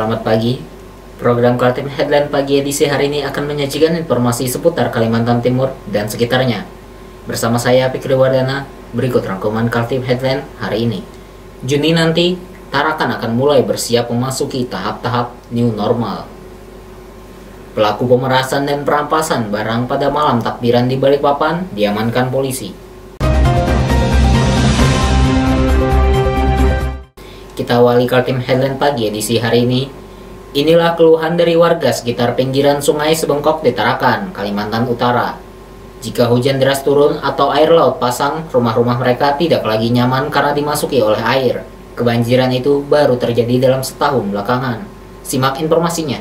Selamat pagi. Program Kaltim Headline pagi edisi hari ini akan menyajikan informasi seputar Kalimantan Timur dan sekitarnya. Bersama saya Fikri Wardana, berikut rangkuman Kaltim Headline hari ini. Juni nanti, Tarakan akan mulai bersiap memasuki tahap-tahap new normal. Pelaku pemerasan dan perampasan barang pada malam takbiran di Balikpapan diamankan polisi. Kita awali Kaltim Headline pagi edisi hari ini. Inilah keluhan dari warga sekitar pinggiran Sungai Sebengkok di Tarakan, Kalimantan Utara. Jika hujan deras turun atau air laut pasang, rumah-rumah mereka tidak lagi nyaman karena dimasuki oleh air. Kebanjiran itu baru terjadi dalam setahun belakangan. Simak informasinya.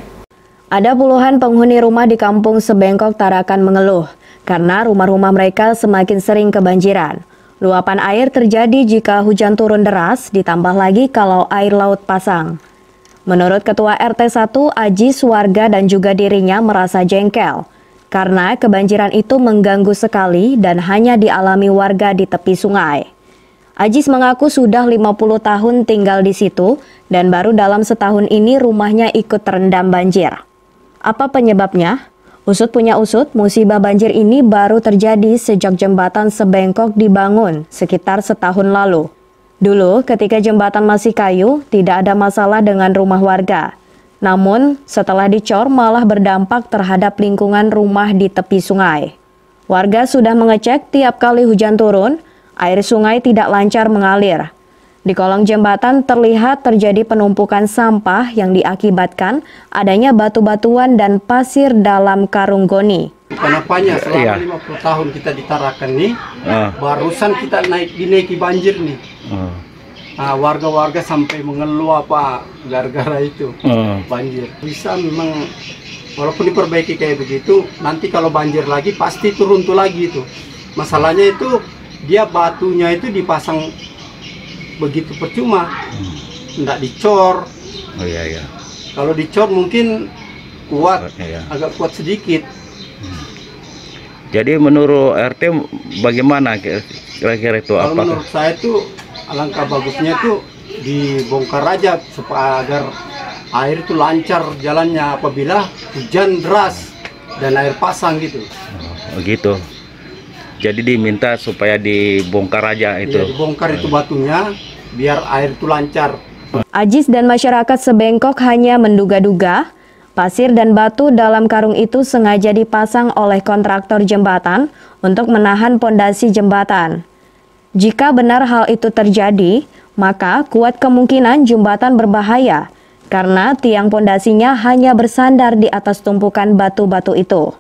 Ada puluhan penghuni rumah di kampung Sebengkok Tarakan mengeluh karena rumah-rumah mereka semakin sering kebanjiran. Luapan air terjadi jika hujan turun deras, ditambah lagi kalau air laut pasang. Menurut Ketua RT 1 Ajis, warga dan juga dirinya merasa jengkel karena kebanjiran itu mengganggu sekali dan hanya dialami warga di tepi sungai. Ajis mengaku sudah 50 tahun tinggal di situ dan baru dalam setahun ini rumahnya ikut terendam banjir. Apa penyebabnya? Usut punya usut, musibah banjir ini baru terjadi sejak jembatan Sebengkok dibangun sekitar setahun lalu. Dulu, ketika jembatan masih kayu, tidak ada masalah dengan rumah warga. Namun, setelah dicor malah berdampak terhadap lingkungan rumah di tepi sungai. Warga sudah mengecek tiap kali hujan turun, air sungai tidak lancar mengalir. Di kolong jembatan terlihat terjadi penumpukan sampah yang diakibatkan adanya batu-batuan dan pasir dalam karung goni. Kenapanya selama 50 tahun kita ditarakan nih, barusan kita dinaiki banjir nih. Warga-warga sampai mengeluh apa gara-gara itu banjir. Bisa memang walaupun diperbaiki kayak begitu, nanti kalau banjir lagi pasti turun tuh lagi itu. Masalahnya itu dia batunya itu dipasang begitu percuma, tidak dicor. Oh iya. Kalau dicor mungkin kuat, agak kuat sedikit. Jadi menurut RT bagaimana kira-kira itu? Kalau menurut saya itu alangkah bagusnya itu dibongkar aja supaya agar air itu lancar jalannya apabila hujan deras dan air pasang gitu. Oh gitu. Jadi diminta supaya dibongkar aja itu. Iya, dibongkar itu batunya biar air itu lancar. Ajis dan masyarakat Sebengkok hanya menduga-duga pasir dan batu dalam karung itu sengaja dipasang oleh kontraktor jembatan untuk menahan pondasi jembatan. Jika benar hal itu terjadi, maka kuat kemungkinan jembatan berbahaya karena tiang pondasinya hanya bersandar di atas tumpukan batu-batu itu.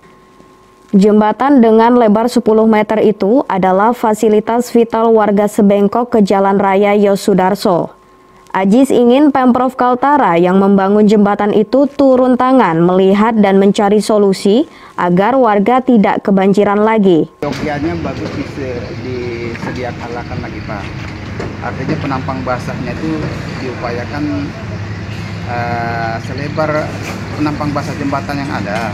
Jembatan dengan lebar 10 meter itu adalah fasilitas vital warga Sebengkok ke Jalan Raya Yosudarso. Ajis ingin Pemprov Kaltara yang membangun jembatan itu turun tangan melihat dan mencari solusi agar warga tidak kebanjiran lagi. Yogyanya bagus disediakan lagi Pak. Artinya penampang basahnya itu diupayakan selebar penampang basah jembatan yang ada.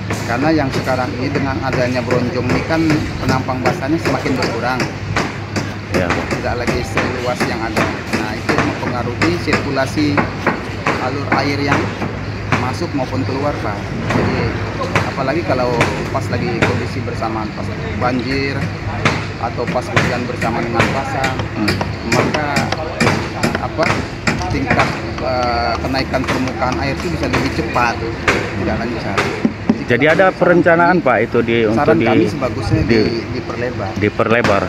Karena yang sekarang ini dengan adanya bronjong ini kan penampang basahnya semakin berkurang, tidak lagi seluas yang ada. Nah itu mempengaruhi sirkulasi alur air yang masuk maupun keluar Pak. Jadi apalagi kalau pas lagi kondisi bersamaan pas banjir atau pas hujan bersamaan dengan pasang, maka tingkat kenaikan permukaan air itu bisa lebih cepat, tidak lancar. Jadi ada perencanaan Pak itu untuk kami sebagusnya diperlebar.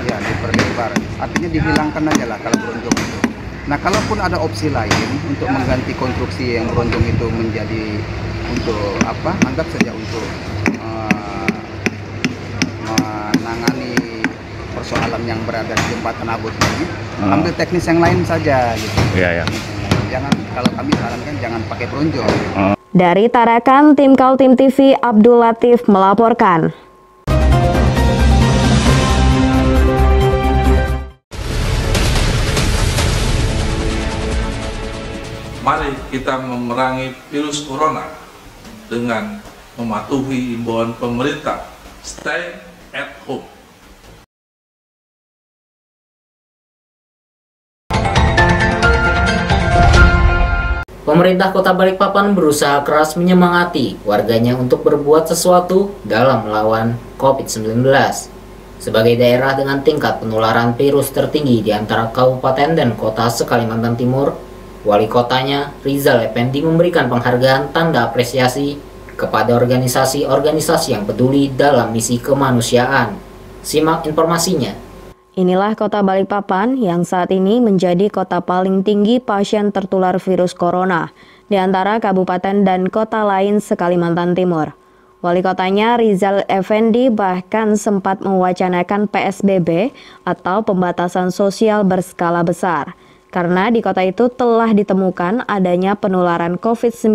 Ya, diperlebar. Artinya dihilangkan aja lah kalau bronjong itu. Nah, kalaupun ada opsi lain untuk mengganti konstruksi yang bronjong itu menjadi untuk anggap saja untuk menangani persoalan yang berada di jembatan abut ini, ambil teknis yang lain saja gitu. Iya. Jangan, kalau kami sarankan jangan pakai bronjong. Dari Tarakan, tim Kaltim TV Abdul Latif melaporkan. Mari kita memerangi virus corona dengan mematuhi imbauan pemerintah. Stay at home. Pemerintah Kota Balikpapan berusaha keras menyemangati warganya untuk berbuat sesuatu dalam melawan COVID-19. Sebagai daerah dengan tingkat penularan virus tertinggi di antara kabupaten dan kota se-Kalimantan Timur, wali kotanya Rizal Effendi memberikan penghargaan tanda apresiasi kepada organisasi-organisasi yang peduli dalam misi kemanusiaan. Simak informasinya. Inilah Kota Balikpapan yang saat ini menjadi kota paling tinggi pasien tertular virus corona di antara kabupaten dan kota lain se-Kalimantan Timur. Wali kotanya Rizal Effendi bahkan sempat mewacanakan PSBB atau pembatasan sosial berskala besar karena di kota itu telah ditemukan adanya penularan COVID-19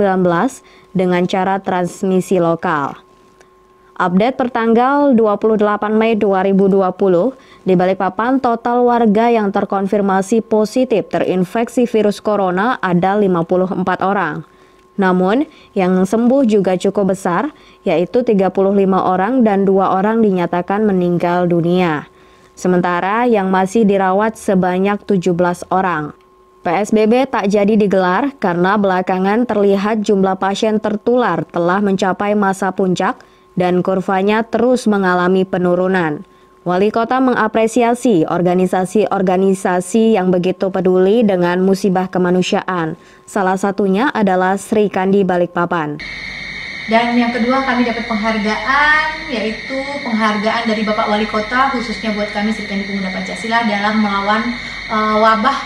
dengan cara transmisi lokal. Update pertanggal 28 Mei 2020, di Balikpapan total warga yang terkonfirmasi positif terinfeksi virus corona ada 54 orang. Namun, yang sembuh juga cukup besar, yaitu 35 orang dan 2 orang dinyatakan meninggal dunia. Sementara yang masih dirawat sebanyak 17 orang. PSBB tak jadi digelar karena belakangan terlihat jumlah pasien tertular telah mencapai masa puncak dan kurvanya terus mengalami penurunan. Wali kota mengapresiasi organisasi-organisasi yang begitu peduli dengan musibah kemanusiaan. Salah satunya adalah Sri Kandi Balikpapan. Dan yang kedua kami dapat penghargaan, yaitu penghargaan dari Bapak Wali Kota khususnya buat kami Sri Kandi Pemuda Pancasila dalam melawan wabah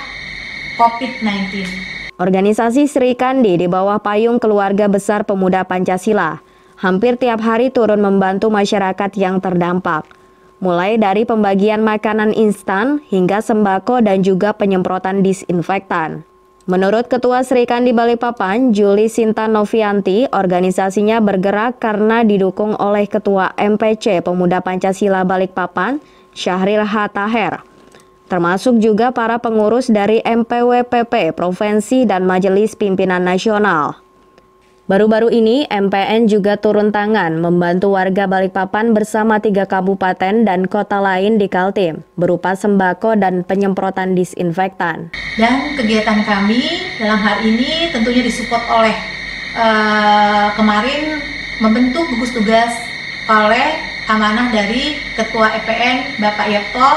COVID-19. Organisasi Sri Kandi di bawah payung Keluarga Besar Pemuda Pancasila hampir tiap hari turun membantu masyarakat yang terdampak. Mulai dari pembagian makanan instan hingga sembako dan juga penyemprotan disinfektan. Menurut Ketua Sri Kandi Balikpapan, Juli Sinta Novianti, organisasinya bergerak karena didukung oleh Ketua MPC Pemuda Pancasila Balikpapan, Syahril H. Taher. Termasuk juga para pengurus dari MPWPP Provinsi dan Majelis Pimpinan Nasional. Baru-baru ini, MPN juga turun tangan membantu warga Balikpapan bersama 3 kabupaten dan kota lain di Kaltim, berupa sembako dan penyemprotan disinfektan. Dan kegiatan kami dalam hal ini tentunya disupport oleh kemarin membentuk gugus tugas oleh amanah dari Ketua EPN Bapak Yapto,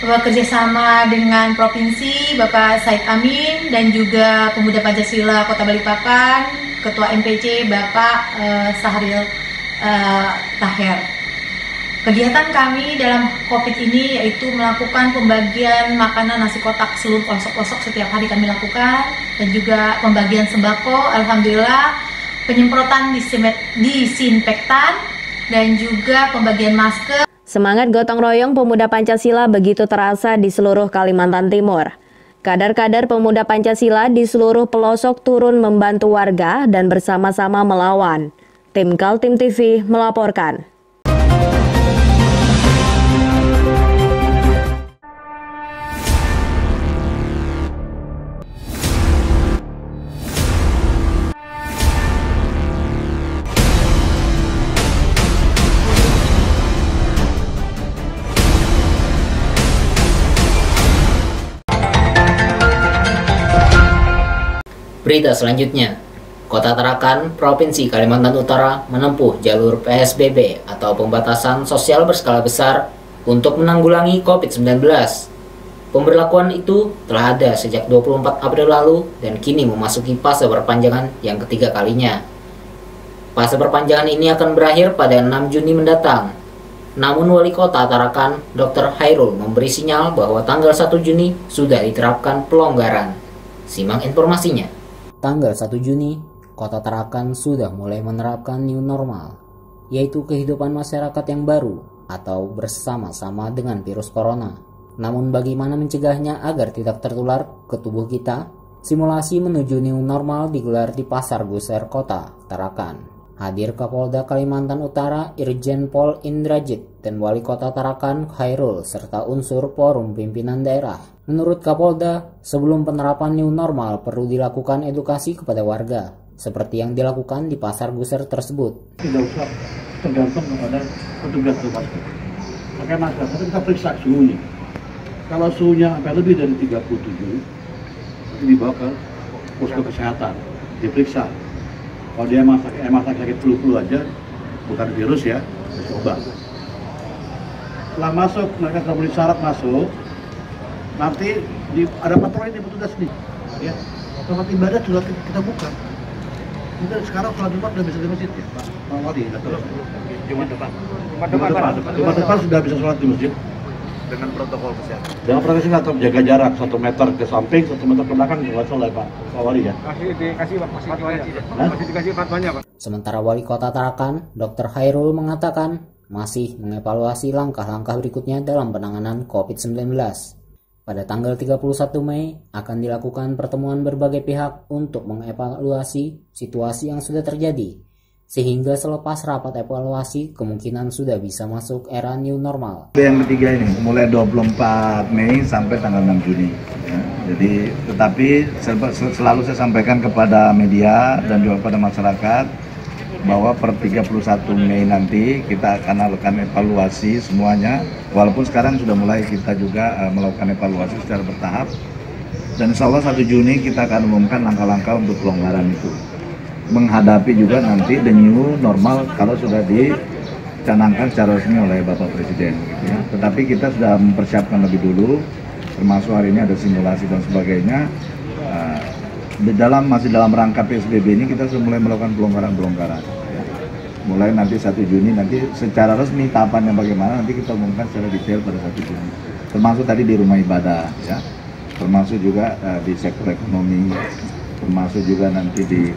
bekerjasama dengan Provinsi Bapak Said Amin dan juga Pemuda Pancasila Kota Balikpapan, Ketua MPC Bapak Syahril Taher. Kegiatan kami dalam COVID ini yaitu melakukan pembagian makanan nasi kotak seluruh pelosok-pelosok setiap hari kami lakukan, dan juga pembagian sembako, alhamdulillah, penyemprotan disinfektan dan juga pembagian masker. Semangat gotong royong Pemuda Pancasila begitu terasa di seluruh Kalimantan Timur. Kadar-kadar Pemuda Pancasila di seluruh pelosok turun membantu warga dan bersama-sama melawan. Tim Kaltim TV melaporkan. Berita selanjutnya, Kota Tarakan, Provinsi Kalimantan Utara menempuh jalur PSBB atau pembatasan sosial berskala besar untuk menanggulangi COVID-19. Pemberlakuan itu telah ada sejak 24 April lalu dan kini memasuki fase perpanjangan yang ketiga kalinya. Fase perpanjangan ini akan berakhir pada 6 Juni mendatang. Namun Wali Kota Tarakan, Dr. Hairul, memberi sinyal bahwa tanggal 1 Juni sudah diterapkan pelonggaran. Simak informasinya. Tanggal 1 Juni, Kota Tarakan sudah mulai menerapkan new normal, yaitu kehidupan masyarakat yang baru atau bersama-sama dengan virus corona. Namun bagaimana mencegahnya agar tidak tertular ke tubuh kita? Simulasi menuju new normal digelar di Pasar Guser Kota Tarakan. Hadir Kapolda Kalimantan Utara Irjen Pol Indrajit dan Wali Kota Tarakan Khairul serta unsur forum pimpinan daerah. Menurut Kapolda, sebelum penerapan new normal perlu dilakukan edukasi kepada warga, seperti yang dilakukan di Pasar Guser tersebut. Tidak usah tergantung kepada petugas rumah sakit. Pakai masker, tapi kita periksa suhunya. Kalau suhunya sampai lebih dari 37, nanti dibawa ke posko kesehatan, diperiksa. Kalau dia emang sakit flu aja, bukan virus ya, coba. Setelah masuk, mereka sudah memenuhi syarat masuk, nanti ada patroli di petugas nih, ya. Tempat ibadah sudah kita buka. Mungkin sekarang sholat Jumat sudah bisa di masjid ya, Pak Wali, Jumat depan sudah bisa sholat di masjid. Dengan protokol kesehatan. Dengan protokol kesehatan, jaga jarak 1 meter ke samping, 1 meter ke belakang, nggak salah Pak Wali ya. Masih dikasih fatwanya, Pak. Sementara Wali Kota Tarakan, Dr. Hairul mengatakan masih mengevaluasi langkah-langkah berikutnya dalam penanganan COVID-19. Pada tanggal 31 Mei akan dilakukan pertemuan berbagai pihak untuk mengevaluasi situasi yang sudah terjadi. Sehingga selepas rapat evaluasi kemungkinan sudah bisa masuk era new normal. Yang ketiga ini mulai 24 Mei sampai tanggal 6 Juni. Ya, jadi tetapi selalu saya sampaikan kepada media dan juga kepada masyarakat bahwa per 31 Mei nanti kita akan melakukan evaluasi semuanya, walaupun sekarang sudah mulai kita juga melakukan evaluasi secara bertahap, dan insya Allah 1 Juni kita akan umumkan langkah-langkah untuk pelonggaran itu, menghadapi juga nanti the new normal kalau sudah dicanangkan secara resmi oleh Bapak Presiden gitu ya. Tetapi kita sudah mempersiapkan lebih dulu, termasuk hari ini ada simulasi dan sebagainya. Masih dalam rangka PSBB ini kita sudah mulai melakukan pelonggaran ya. Mulai nanti 1 Juni nanti secara resmi tahapannya bagaimana nanti kita umumkan secara detail pada 1 Juni, termasuk tadi di rumah ibadah ya, termasuk juga di sektor ekonomi, termasuk juga nanti di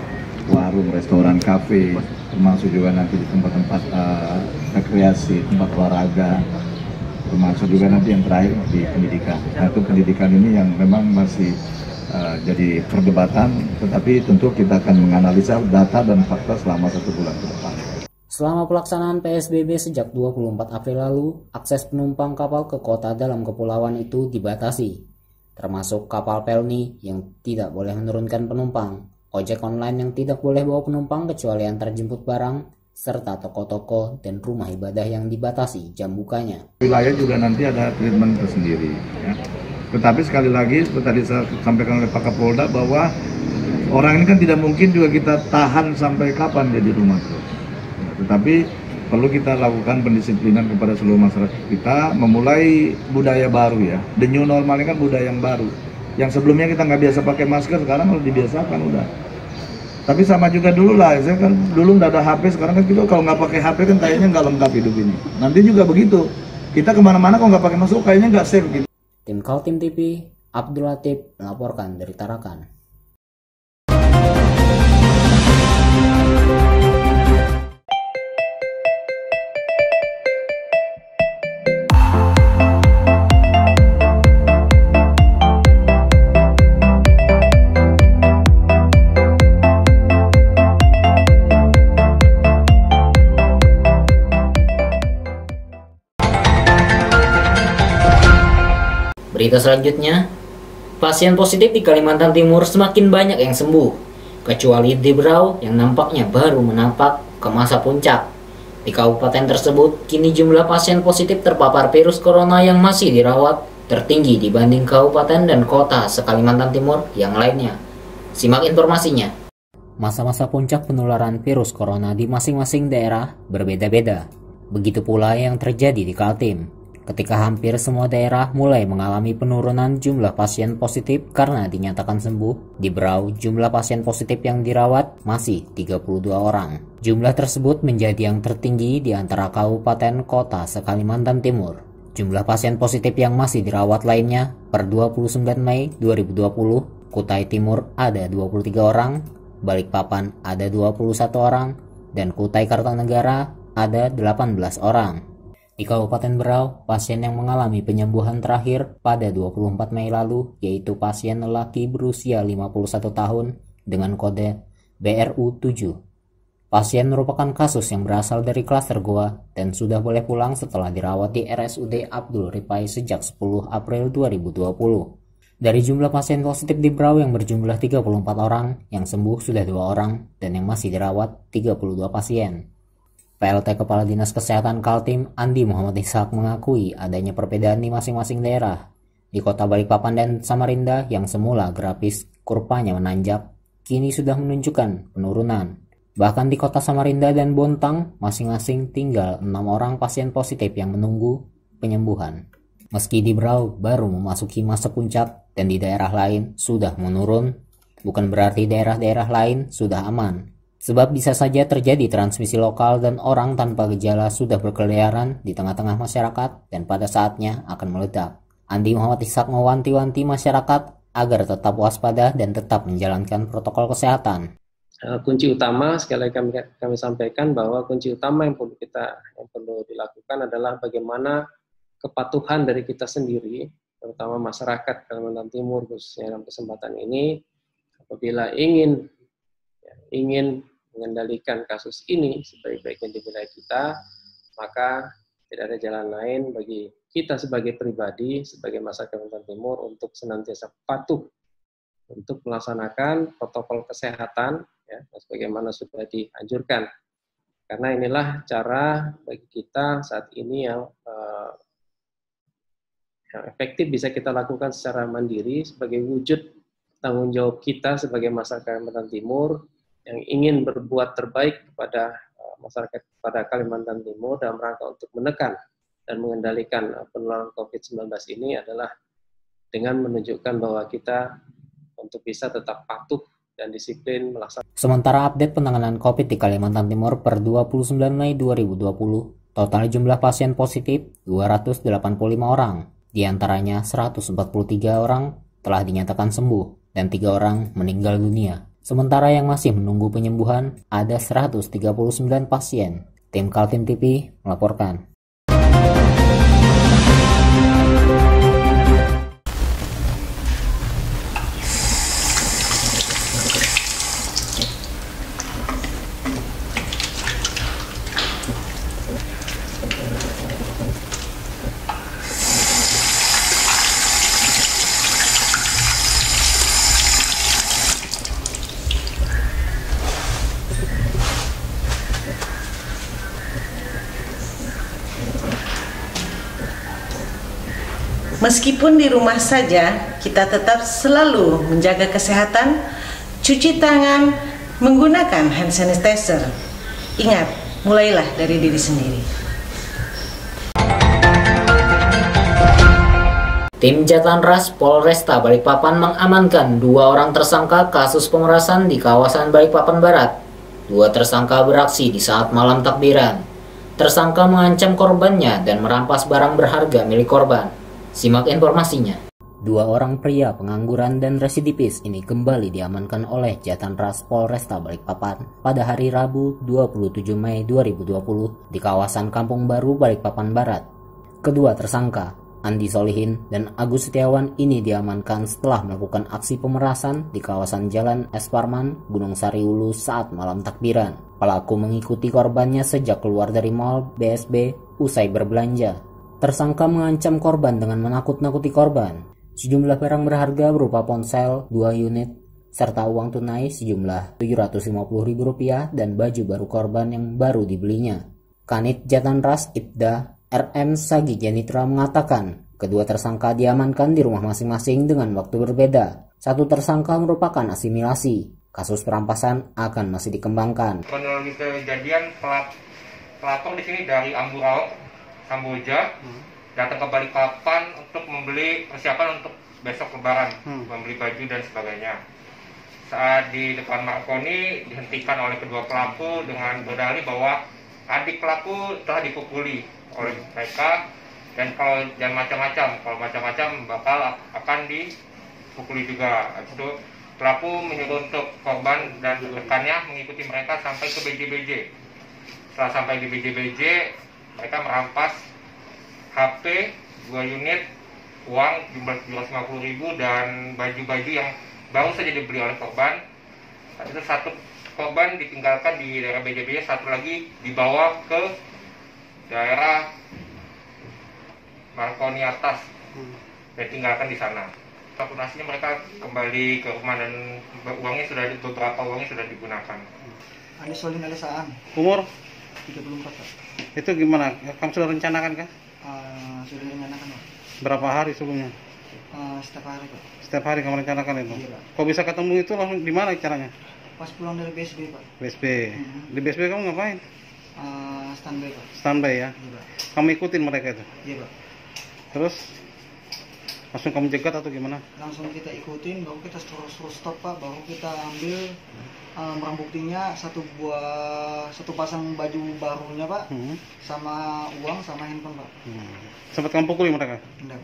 warung, restoran, kafe, termasuk juga nanti di tempat-tempat rekreasi, tempat olahraga, termasuk juga nanti yang terakhir di pendidikan. Nah, itu pendidikan ini yang memang masih jadi perdebatan, tetapi tentu kita akan menganalisa data dan fakta selama 1 bulan ke depan. Selama pelaksanaan PSBB sejak 24 April lalu, akses penumpang kapal ke kota dalam kepulauan itu dibatasi, termasuk kapal Pelni yang tidak boleh menurunkan penumpang, ojek online yang tidak boleh bawa penumpang kecuali antar jemput barang, serta toko-toko dan rumah ibadah yang dibatasi jam bukanya. Wilayah juga nanti ada treatment tersendiri ya. Tetapi sekali lagi seperti tadi saya sampaikan oleh Pak Kapolda bahwa orang ini kan tidak mungkin juga kita tahan sampai kapan dia di rumah terus. Tetapi perlu kita lakukan pendisiplinan kepada seluruh masyarakat kita, memulai budaya baru ya. The new normal ini kan budaya yang baru. Yang sebelumnya kita nggak biasa pakai masker, sekarang harus dibiasakan udah. Tapi sama juga dulu lah, saya kan dulu nggak ada HP, sekarang kan kita kalau nggak pakai HP kan kayaknya nggak lengkap hidup ini. Nanti juga begitu, kita kemana-mana kalau nggak pakai masker kayaknya nggak safe gitu. Tim Kaltim TV, Abdul Latif melaporkan dari Tarakan. Berita selanjutnya, pasien positif di Kalimantan Timur semakin banyak yang sembuh, kecuali di Berau yang nampaknya baru menapak ke masa puncak. Di kabupaten tersebut, kini jumlah pasien positif terpapar virus corona yang masih dirawat tertinggi dibanding kabupaten dan kota se-Kalimantan Timur yang lainnya. Simak informasinya. Masa-masa puncak penularan virus corona di masing-masing daerah berbeda-beda. Begitu pula yang terjadi di Kaltim, ketika hampir semua daerah mulai mengalami penurunan jumlah pasien positif karena dinyatakan sembuh. Di Berau, jumlah pasien positif yang dirawat masih 32 orang. Jumlah tersebut menjadi yang tertinggi di antara kabupaten kota se-Kalimantan Timur. Jumlah pasien positif yang masih dirawat lainnya per 29 Mei 2020, Kutai Timur ada 23 orang, Balikpapan ada 21 orang, dan Kutai Kartanegara ada 18 orang. Di Kabupaten Berau, pasien yang mengalami penyembuhan terakhir pada 24 Mei lalu yaitu pasien lelaki berusia 51 tahun dengan kode BRU7. Pasien merupakan kasus yang berasal dari klaster Goa dan sudah boleh pulang setelah dirawat di RSUD Abdul Ripai sejak 10 April 2020. Dari jumlah pasien positif di Berau yang berjumlah 34 orang, yang sembuh sudah 2 orang dan yang masih dirawat 32 pasien. PLT Kepala Dinas Kesehatan Kaltim Andi Muhammad Ishak mengakui adanya perbedaan di masing-masing daerah. Di kota Balikpapan dan Samarinda yang semula grafis kurvanya menanjak, kini sudah menunjukkan penurunan. Bahkan di kota Samarinda dan Bontang, masing-masing tinggal 6 orang pasien positif yang menunggu penyembuhan. Meski di Berau baru memasuki masa puncak dan di daerah lain sudah menurun, bukan berarti daerah-daerah lain sudah aman. Sebab bisa saja terjadi transmisi lokal dan orang tanpa gejala sudah berkeliaran di tengah-tengah masyarakat dan pada saatnya akan meledak. Andi Muhammad Ishak mewanti-wanti masyarakat agar tetap waspada dan tetap menjalankan protokol kesehatan. Kunci utama, sekali lagi kami sampaikan bahwa kunci utama yang perlu dilakukan adalah bagaimana kepatuhan dari kita sendiri, terutama masyarakat Kalimantan Timur khususnya dalam kesempatan ini, apabila ingin mengendalikan kasus ini sebaik-baiknya di wilayah kita, maka tidak ada jalan lain bagi kita sebagai pribadi, sebagai masyarakat Kalimantan Timur untuk senantiasa patuh untuk melaksanakan protokol kesehatan, ya, sebagaimana sudah dianjurkan. Karena inilah cara bagi kita saat ini yang efektif bisa kita lakukan secara mandiri sebagai wujud tanggung jawab kita sebagai masyarakat Kalimantan Timur yang ingin berbuat terbaik kepada masyarakat pada Kalimantan Timur dalam rangka untuk menekan dan mengendalikan penularan COVID-19 ini adalah dengan menunjukkan bahwa kita untuk bisa tetap patuh dan disiplin melaksanakan. Sementara update penanganan COVID di Kalimantan Timur per 29 Mei 2020, total jumlah pasien positif 285 orang. Di antaranya 143 orang telah dinyatakan sembuh dan 3 orang meninggal dunia. Sementara yang masih menunggu penyembuhan ada 139 pasien. Tim Kaltim TV melaporkan. Meskipun di rumah saja, kita tetap selalu menjaga kesehatan, cuci tangan, menggunakan hand sanitizer. Ingat, mulailah dari diri sendiri. Tim Jatanras Polresta Balikpapan mengamankan 2 orang tersangka kasus pemerasan di kawasan Balikpapan Barat. 2 tersangka beraksi di saat malam takbiran. Tersangka mengancam korbannya dan merampas barang berharga milik korban. Simak informasinya. 2 orang pria pengangguran dan residivis ini kembali diamankan oleh Jatanras Polresta Balikpapan pada hari Rabu 27 Mei 2020 di kawasan Kampung Baru Balikpapan Barat. Kedua tersangka, Andi Solihin dan Agus Setiawan ini diamankan setelah melakukan aksi pemerasan di kawasan Jalan Es Parman, Gunung Sari Ulu saat malam takbiran. Pelaku mengikuti korbannya sejak keluar dari Mall BSB usai berbelanja. Tersangka mengancam korban dengan menakut-nakuti korban. Sejumlah barang berharga berupa ponsel 2 unit serta uang tunai sejumlah Rp750.000 dan baju baru korban yang baru dibelinya. Kanit Jatanras Ibda RM Sagi Janitra mengatakan kedua tersangka diamankan di rumah masing-masing dengan waktu berbeda. Satu tersangka merupakan asimilasi. Kasus perampasan akan masih dikembangkan. Kronologi kejadian pelapor di sini dari Amburauk, Kamboja, datang ke Balikpapan untuk membeli persiapan untuk besok lebaran, membeli baju dan sebagainya. Saat di depan Marconi dihentikan oleh kedua pelaku dengan berdalih bahwa adik pelaku telah dipukuli oleh mereka dan kalau jangan macam-macam bakal akan dipukuli juga. Itu pelaku menyuruh untuk korban dan rekannya mengikuti mereka sampai ke BJBJ. Setelah sampai di BJBJ, mereka merampas HP 2 unit, uang jumlah Rp750.000 dan baju-baju yang baru saja dibeli oleh korban. Itu satu korban ditinggalkan di daerah BJB, satu lagi dibawa ke daerah Marconi atas dan tinggalkan di sana. Kalkulasinya mereka kembali ke rumah dan beberapa uangnya sudah digunakan. Anies Solin Alisaan. Umur? 34. Itu gimana? Kamu sudah rencanakan kah? Sudah rencanakan, Pak. Berapa hari sebelumnya? Setiap hari Pak. Setiap hari kamu rencanakan itu? Iya Pak. Kok bisa ketemu itu langsung di mana caranya? Pas pulang dari BSB Pak. BSB. Di BSB kamu ngapain? Standby Pak. Standby ya? Iya Pak. Kamu ikutin mereka itu? Iya Pak. Terus langsung kamu cegat atau gimana? Langsung kita ikutin, baru kita suruh stop Pak, baru kita ambil barang buktinya satu pasang baju barunya Pak, sama uang sama handphone Pak. Sempat kamu pukuli mereka? Enggak.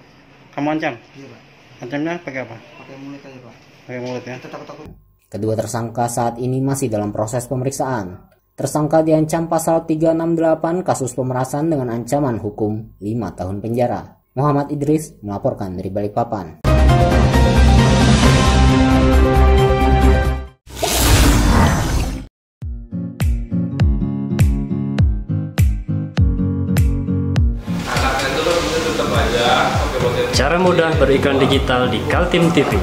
Kamu ancam? Iya Pak. Ancamnya pakai apa? Pakai mulut aja Pak. Pakai mulut ya? Kita takut-takut. Kedua tersangka saat ini masih dalam proses pemeriksaan. Tersangka diancam pasal 368 kasus pemerasan dengan ancaman hukum 5 tahun penjara. Muhammad Idris melaporkan dari Balikpapan. Cara mudah beriklan digital di Kaltim TV.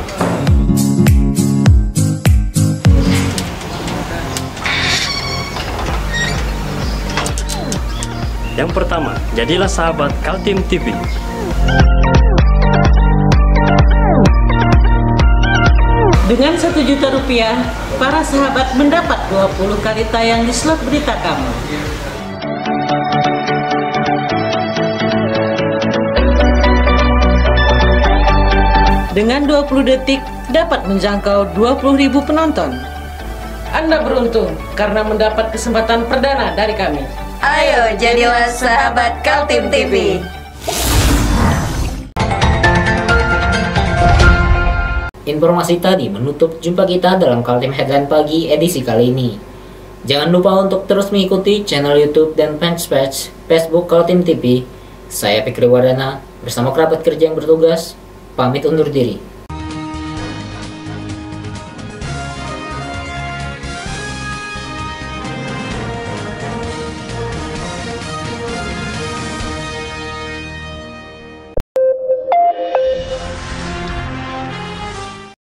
Yang pertama, jadilah sahabat Kaltim TV. Dengan Rp1.000.000, para sahabat mendapat 20 kali tayang di slot berita kamu. Dengan 20 detik dapat menjangkau 20.000 penonton. Anda beruntung karena mendapat kesempatan perdana dari kami. Ayo jadilah sahabat Kaltim TV. Informasi tadi menutup jumpa kita dalam Kaltim Headline Pagi edisi kali ini. Jangan lupa untuk terus mengikuti channel YouTube dan fanpage Facebook Kaltim TV. Saya Fikri Wardana bersama kerabat kerja yang bertugas pamit undur diri.